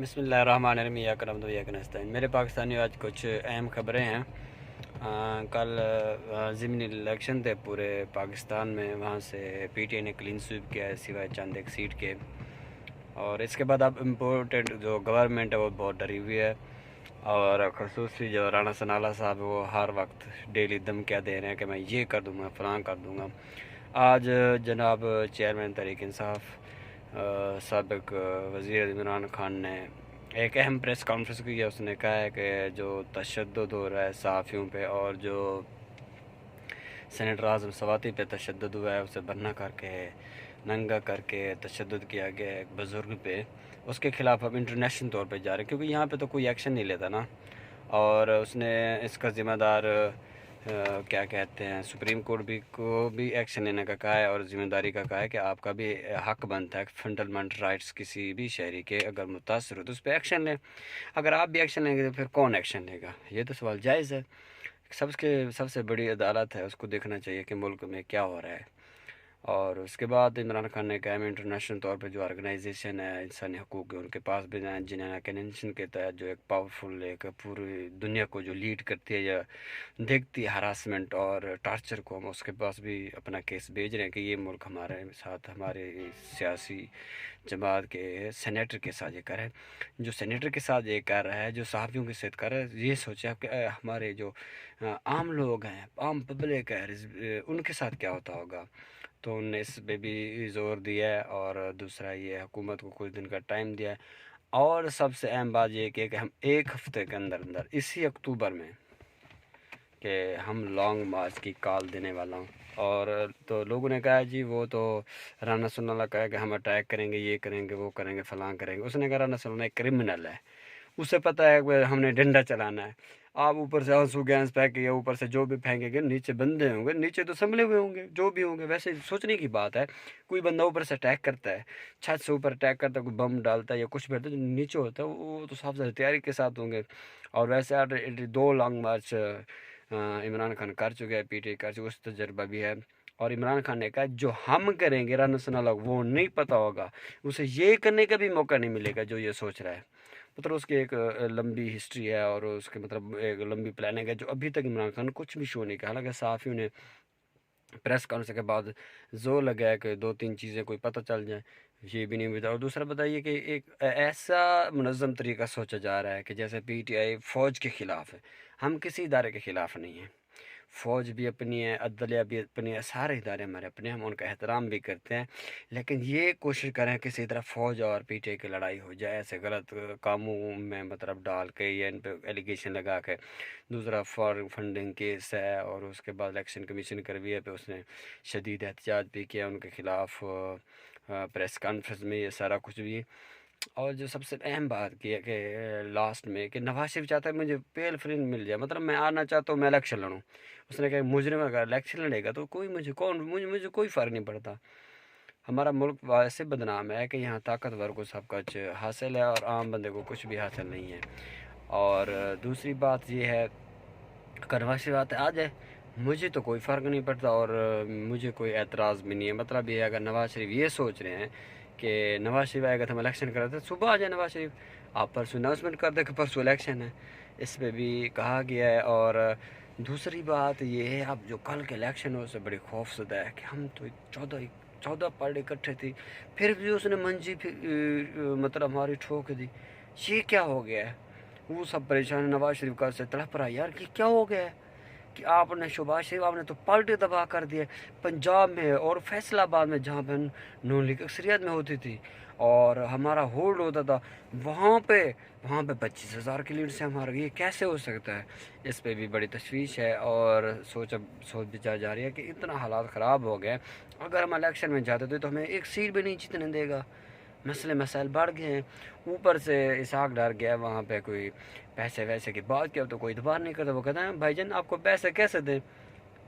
بسم اللہ الرحمن الرحیم یا کرم دو یا کنستین میرے پاکستانی آج کچھ اہم خبریں ہیں۔ کل ضمنی الیکشن تھے پورے پاکستان میں، وہاں سے پی ٹی آئی نے کلین سویپ کیا ہے سوائے چند ایک سیٹ کے، اور اس کے بعد اب امپورٹنٹ جو گورنمنٹ ہے وہ بہت ڈری ہوئی ہے، اور خصوصی جو رانا ثناءاللہ صاحب وہ ہر وقت ڈیلی دھمکیاں دے رہے ہیں کہ میں یہ کر دوں گا فلاں کر دوں گا۔ آج جناب چیئرمین تحریک انصاف سابق وزیر عمران خان نے ایک اہم پریس کانفرنس کی ہے۔ اس نے کہا ہے کہ جو تشدد ہو رہا ہے صحافیوں پہ اور جو سینیٹر اعظم سواتی پہ تشدد ہوا ہے، اسے بنا کر کے ننگا کر کے تشدد کیا گیا ہے ایک بزرگ پہ، اس کے خلاف اب انٹرنیشنل طور پہ جا رہے ہیں، کیونکہ یہاں پہ تو کوئی ایکشن نہیں لیتا نا۔ اور اس نے اس کا ذمہ دار کیا کہتے ہیں سپریم کورٹ کو بھی ایکشن لینے کا کہا ہے، اور ذمہ داری کا کہا ہے کہ آپ کا بھی حق بنتا ہے فنڈامنٹل رائٹس کسی بھی شہری کے اگر متاثر ہو تو اس پہ ایکشن لیں۔ اگر آپ بھی ایکشن لیں گے تو پھر کون ایکشن لے گا؟ یہ تو سوال جائز ہے۔ سب سے بڑی عدالت ہے، اس کو دیکھنا چاہیے کہ ملک میں کیا ہو رہا ہے۔ اور اس کے بعد عمران خان نے کہا ہے انٹرنیشنل طور پہ جو آرگنائزیشن ہے انسانی حقوق کے، ان کے پاس بھی جنیوا کنونشن کے تحت جو ایک پاورفل ایک پوری دنیا کو جو لیڈ کرتی ہے یا دیکھتی ہے ہراسمنٹ اور ٹارچر کو، ہم اس کے پاس بھی اپنا کیس بھیج رہے ہیں کہ یہ ملک ہمارے ساتھ ہمارے سیاسی جماعت کے سینیٹر کے ساتھ یہ کر رہا ہے، جو سینیٹر کے ساتھ یہ کر رہا ہے، جو صحافیوں کے ساتھ کر رہا ہے۔ یہ سوچا کہ ہمارے جو عام لوگ ہیں، عام پبلک ہے، ان کے ساتھ کیا ہوتا ہوگا۔ تو انہوں نے اس پہ بھی زور دیا ہے، اور دوسرا یہ حکومت کو کچھ دن کا ٹائم دیا ہے، اور سب سے اہم بات یہ کہ ہم ایک ہفتے کے اندر اسی اکتوبر میں کہ ہم لانگ مارچ کی کال دینے والا ہوں۔ اور تو لوگوں نے کہا جی وہ تو رانا ثناء اللہ کہا کہ ہم اٹیک کریں گے، یہ کریں گے، وہ کریں گے، فلاں کریں گے۔ اس نے کہا رانا ثناء اللہ ایک کرمنل ہے، اسے پتہ ہے کہ ہم نے ڈنڈا چلانا ہے۔ آپ اوپر سے آنسو گیس پھینکیں گے، اوپر سے جو بھی پھینکیں گے، نیچے بندے ہوں گے، نیچے تو سنبھلے ہوئے ہوں گے جو بھی ہوں گے۔ ویسے سوچنے کی بات ہے، کوئی بندہ اوپر سے اٹیک کرتا ہے، چھت سے اوپر اٹیک کرتا ہے، کوئی بم ڈالتا ہے یا کچھ بھی ہوتا ہے، جو نیچے ہوتا ہے وہ تو صاف ظاہر تیاری کے ساتھ ہوں گے۔ اور ویسے already 2 long march Imran Khan کر چکے ہیں، پی ٹی آئی کر چکے، اس تجربہ بھی ہے۔ اور عمران خان نے کہا جو ہم کریں گے رانا ثناء اللہ وہ نہیں پتہ ہوگا، اسے یہ کرنے کا بھی موقع نہیں ملے گا جو یہ سوچ رہا ہے۔ مطلب اس کی ایک لمبی ہسٹری ہے، اور اس کے مطلب ایک لمبی پلاننگ ہے جو ابھی تک عمران خان کچھ بھی شو نہیں کیا۔ حالانکہ صحافیوں نے پریس کانفرنس کے بعد زور لگایا کہ 2-3 چیزیں کوئی پتہ چل جائیں، یہ بھی نہیں بتا۔ اور دوسرا بتائیے کہ ایک ایسا منظم طریقہ سوچا جا رہا ہے کہ جیسے پی ٹی آئی فوج کے خلاف ہے، ہم کسی ادارے کے خلاف نہیں ہیں، فوج بھی اپنی ہے، عدلیہ بھی اپنی ہے، سارے ادارے ہمارے اپنے ہیں، ہم ان کا احترام بھی کرتے ہیں، لیکن یہ کوشش کریں کہ کسی طرح فوج اور پی ٹی آئی کی لڑائی ہو جائے ایسے غلط کاموں میں مطلب ڈال کے یا ان پہ ایلیگیشن لگا کے۔ دوسرا فارن فنڈنگ کیس ہے، اور اس کے بعد الیکشن کمیشن کے رویے پہ اس نے شدید احتجاج بھی کیا ان کے خلاف پریس کانفرنس میں، یہ سارا کچھ بھی۔ اور جو سب سے اہم بات کی ہے کہ لاسٹ میں کہ نواز شریف چاہتا ہے مجھے پیل فرینڈ مل جائے، مطلب میں آنا چاہتا ہوں میں الیکشن لڑوں۔ اس نے کہا مجرم اگر الیکشن لڑے گا تو مجھے کوئی فرق نہیں پڑتا۔ ہمارا ملک ویسے بدنام ہے کہ یہاں طاقتور کو سب کچھ حاصل ہے اور عام بندے کو کچھ بھی حاصل نہیں ہے۔ اور دوسری بات یہ ہے اگر نواز شریف آتے آ جائے مجھے تو کوئی فرق نہیں پڑتا، اور مجھے کوئی اعتراض بھی نہیں ہے۔ مطلب یہ اگر نواز شریف یہ سوچ رہے ہیں کہ نواز شریف آئے گا تو ہم الیکشن کراتے ہیں، صبح آ جائے نواز شریف، آپ پرسوں اناؤنسمنٹ کر دیں کہ پرسوں الیکشن ہے، اس پہ بھی کہا گیا ہے۔ اور دوسری بات یہ ہے اب جو کل کے الیکشن ہے اس سے بڑی خوف زدہ ہے کہ ہم تو 14 پارٹی اکٹھے تھی، پھر بھی اس نے منجی مطلب ہماری ٹھوک دی، یہ کیا ہو گیا ہے؟ وہ سب پریشان، نواز شریف کا سے تڑپ رہا یار کہ کیا ہو گیا ہے کہ آپ نے شہباز شریف آپ نے تو پارٹی تباہ کر دی ہے پنجاب میں اور فیصل آباد میں جہاں پہ نون لیگ اکثریت میں ہوتی تھی اور ہمارا ہولڈ ہوتا تھا، وہاں پہ 25,000 کی لیڈ سے ہمارا، یہ کیسے ہو سکتا ہے؟ اس پہ بھی بڑی تشویش ہے، اور سوچ بچار جا رہی ہے کہ اتنا حالات خراب ہو گئے، اگر ہم الیکشن میں جاتے تھے تو ہمیں ایک سیٹ بھی نہیں جیتنے دے گا، مسائل بڑھ گئے ہیں۔ اوپر سے اسحاق ڈر گیا، وہاں پہ کوئی پیسے ویسے کی بات کیا تو کوئی اعتبار نہیں کرتا، وہ کہتا ہے بھائی جان آپ کو پیسے کیسے دیں،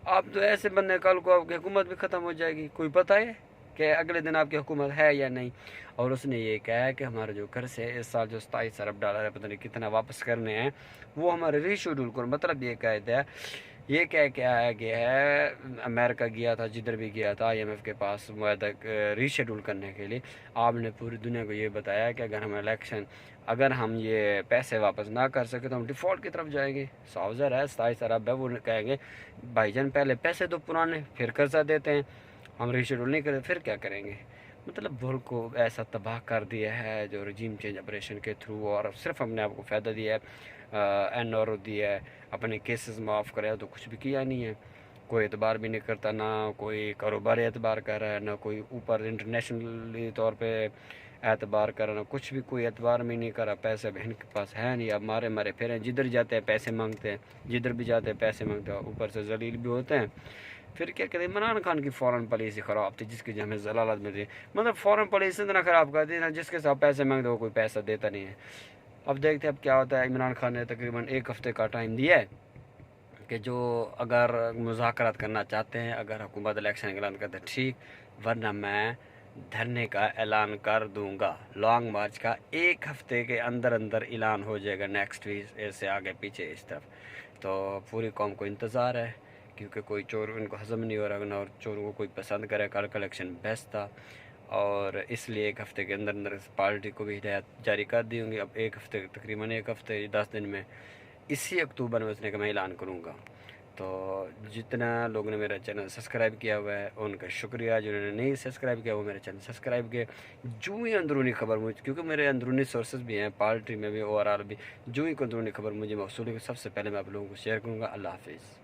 آپ تو ایسے بندے کل کو آپ کی حکومت بھی ختم ہو جائے گی، کوئی پتہ ہے کہ اگلے دن آپ کی حکومت ہے یا نہیں۔ اور اس نے یہ کہا ہے کہ ہمارا جو قرض ہے اس سال جو 27 ارب ڈالر ہے، پتہ نہیں کتنا واپس کرنے ہیں، وہ ہمارے ری شیڈول کو، مطلب یہ کہتا ہے یہ کہہ کے آیا گیا ہے، امریکہ گیا تھا، جدھر بھی گیا تھا IMF کے پاس معاہدہ ری شیڈول کرنے کے لیے، آپ نے پوری دنیا کو یہ بتایا کہ اگر ہم یہ پیسے واپس نہ کر سکے تو ہم ڈیفالٹ کی طرف جائیں گے۔ ساؤزر ہے 27 ارب ہے، وہ کہیں گے بھائی جان پہلے پیسے دو پرانے، پھر قرضہ دیتے ہیں، ہم ری شیڈول نہیں کرتے پھر کیا کریں گے۔ مطلب ملک کو ایسا تباہ کر دیا ہے جو رجیم چینج آپریشن کے تھرو، اور صرف ہم نے آپ کو فائدہ دیا ہے، NRO دیا ہے، اپنے کیسز معاف کرے تو کچھ بھی کیا نہیں ہے۔ کوئی اعتبار بھی نہیں کرتا، نہ کوئی کاروباری اعتبار کر رہا ہے، نہ کوئی اوپر انٹرنیشنلی طور پہ اعتبار کر رہا ہے، کچھ بھی کوئی اعتبار بھی نہیں کر رہا۔ پیسے اب ان کے پاس ہے نہیں، اب مارے پھر ہیں، جدھر جاتے ہیں پیسے مانگتے ہیں، جدھر بھی جاتے ہیں پیسے مانگتے ہیں، اوپر سے ذلیل بھی ہوتے ہیں۔ پھر کیا کہتے ہیں، عمران خان کی فورن پالیسی خراب تھی جس کی ہمیں ضلالت میں تھی، مطلب فورن پالیسی اتنا خراب کر دی نا، جس کے ساتھ پیسے مانگتے وہ کوئی پیسہ دیتا نہیں ہے۔ اب دیکھتے ہیں اب کیا ہوتا ہے۔ عمران خان نے تقریباً 1 ہفتے کا ٹائم دیا ہے کہ جو اگر مذاکرات کرنا چاہتے ہیں، اگر حکومت الیکشن کا اعلان کرتے ہیں ٹھیک، ورنہ میں دھرنے کا اعلان کر دوں گا۔ لانگ مارچ کا 1 ہفتے کے اندر اعلان ہو جائے گا، نیکسٹ ویک سے آگے پیچھے اس طرف۔ تو پوری قوم کو انتظار ہے، کیونکہ کوئی چور ان کو ہضم نہیں ہو رہا، نہ اور چوروں کو کوئی پسند کرے۔ کل کا الیکشن بیسٹ تھا، اور اس لیے 1 ہفتے کے اندر پارٹی کو بھی ہدایت جاری کر دی ہوں گی۔ اب 1 ہفتے، تقریباً 1 ہفتے 10 دن میں، اسی اکتوبر میں اس نے کہ میں اعلان کروں گا۔ تو جتنا لوگوں نے میرا چینل سبسکرائب کیا ہوا ہے ان کا شکریہ، جنہوں نے نہیں سبسکرائب کیا وہ میرا چینل سبسکرائب کیا۔ جو ہی اندرونی خبر مجھے، کیونکہ میرے اندرونی سورسز بھی ہیں پارٹی میں بھی، اوور آل بھی، جو ہی اندرونی خبر مجھے موصول ہے سب سے پہلے میں آپ لوگوں کو شیئر کروں گا۔ اللہ حافظ۔